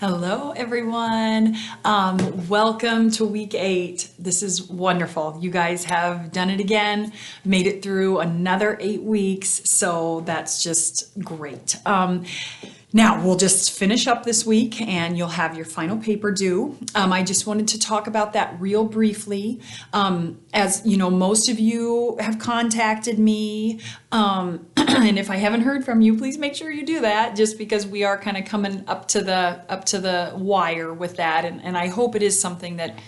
Hello, everyone. Welcome to week 8. This is wonderful. You guys have done it again, made it through another 8 weeks. So that's just great. Now we'll just finish up this week and you'll have your final paper due. I just wanted to talk about that real briefly. As you know, most of you have contacted me. And if I haven't heard from you, please make sure you do that, just because we are kind of coming up to the wire with that. And I hope it is something that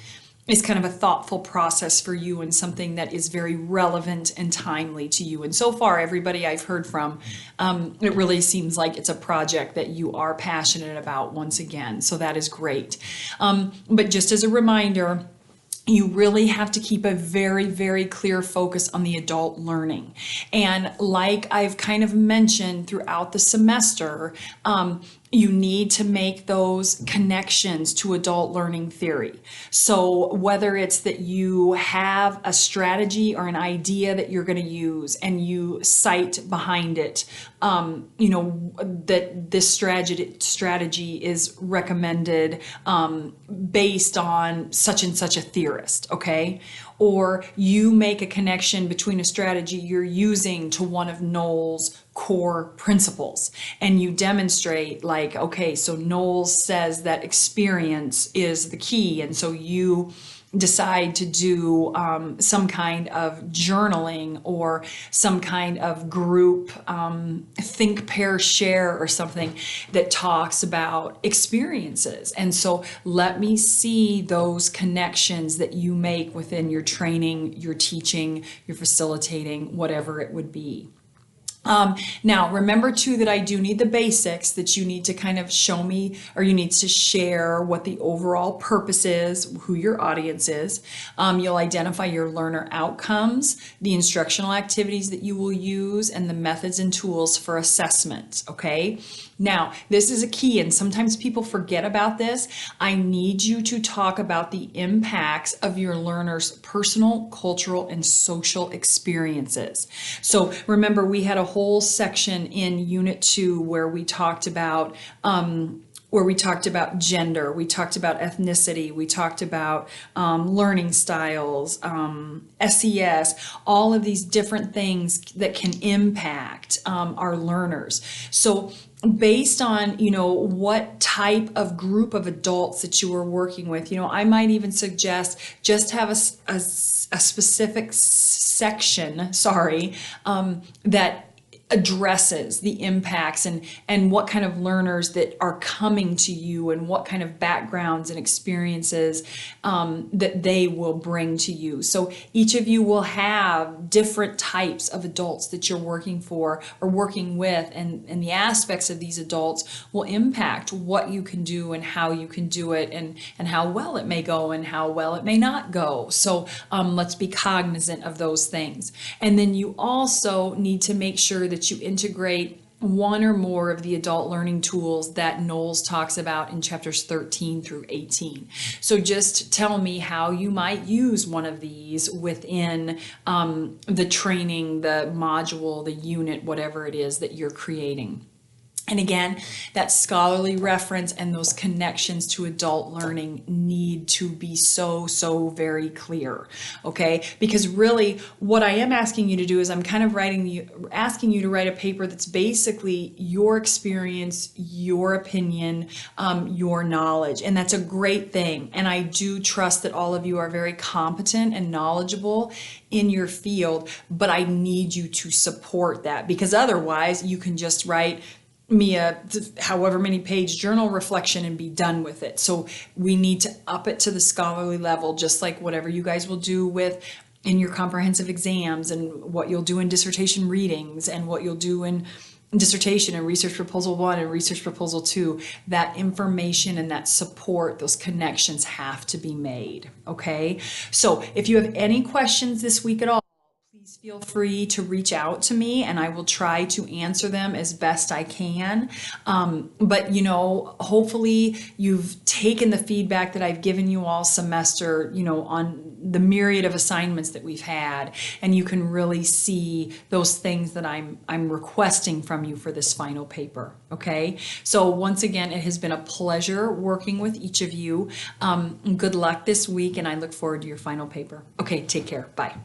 is kind of a thoughtful process for you and something that is very relevant and timely to you. And so far, everybody I've heard from, it really seems like it's a project that you are passionate about once again. So that is great. But just as a reminder, you really have to keep a very, very clear focus on the adult learning. And like I've kind of mentioned throughout the semester, you need to make those connections to adult learning theory. So whether it's that you have a strategy or an idea that you're going to use and you cite behind it, that this strategy is recommended based on such and such a theorist, okay? Or you make a connection between a strategy you're using to one of Knowles' core principles, and you demonstrate like, okay, so Knowles says that experience is the key, and so you decide to do some kind of journaling or some kind of group think, pair, share or something that talks about experiences. And so let me see those connections that you make within your training, your teaching, your facilitating, whatever it would be. Now, remember too that I do need the basics, that you need to kind of show me, or you need to share what the overall purpose is, who your audience is. You'll identify your learner outcomes, the instructional activities that you will use, and the methods and tools for assessment, okay? Now, this is a key, and sometimes people forget about this. I need you to talk about the impacts of your learners' personal, cultural, and social experiences. So remember, we had a whole section in Unit 2 where we talked about gender, we talked about ethnicity, we talked about learning styles, SES, all of these different things that can impact our learners. So based on, what type of group of adults that you are working with, I might even suggest just have a specific section, that addresses the impacts and what kind of learners that are coming to you and what kind of backgrounds and experiences that they will bring to you. So each of you will have different types of adults that you're working for or working with, and the aspects of these adults will impact what you can do and how you can do it, and how well it may go and how well it may not go. So let's be cognizant of those things. And then you also need to make sure that you integrate one or more of the adult learning tools that Knowles talks about in chapters 13 through 18. So just tell me how you might use one of these within the training, the module, the unit, whatever it is that you're creating. And again, that scholarly reference and those connections to adult learning need to be so very clear, okay? Because really what I am asking you to do is I'm kind of asking you to write a paper that's basically your experience, your opinion, your knowledge. And that's a great thing. And I do trust that all of you are very competent and knowledgeable in your field, but I need you to support that, because otherwise you can just write me a however many page journal reflection and be done with it. So we need to up it to the scholarly level, just like whatever you guys will do with in your comprehensive exams, and what you'll do in dissertation readings, and what you'll do in dissertation and research proposal 1 and research proposal 2. That information and that support, those connections have to be made, okay? So if you have any questions this week at all, please feel free to reach out to me and I will try to answer them as best I can. But hopefully you've taken the feedback that I've given you all semester, you know, on the myriad of assignments that we've had, and you can really see those things that I'm requesting from you for this final paper. Okay, so once again, it has been a pleasure working with each of you. Good luck this week, and I look forward to your final paper. Okay, take care. Bye.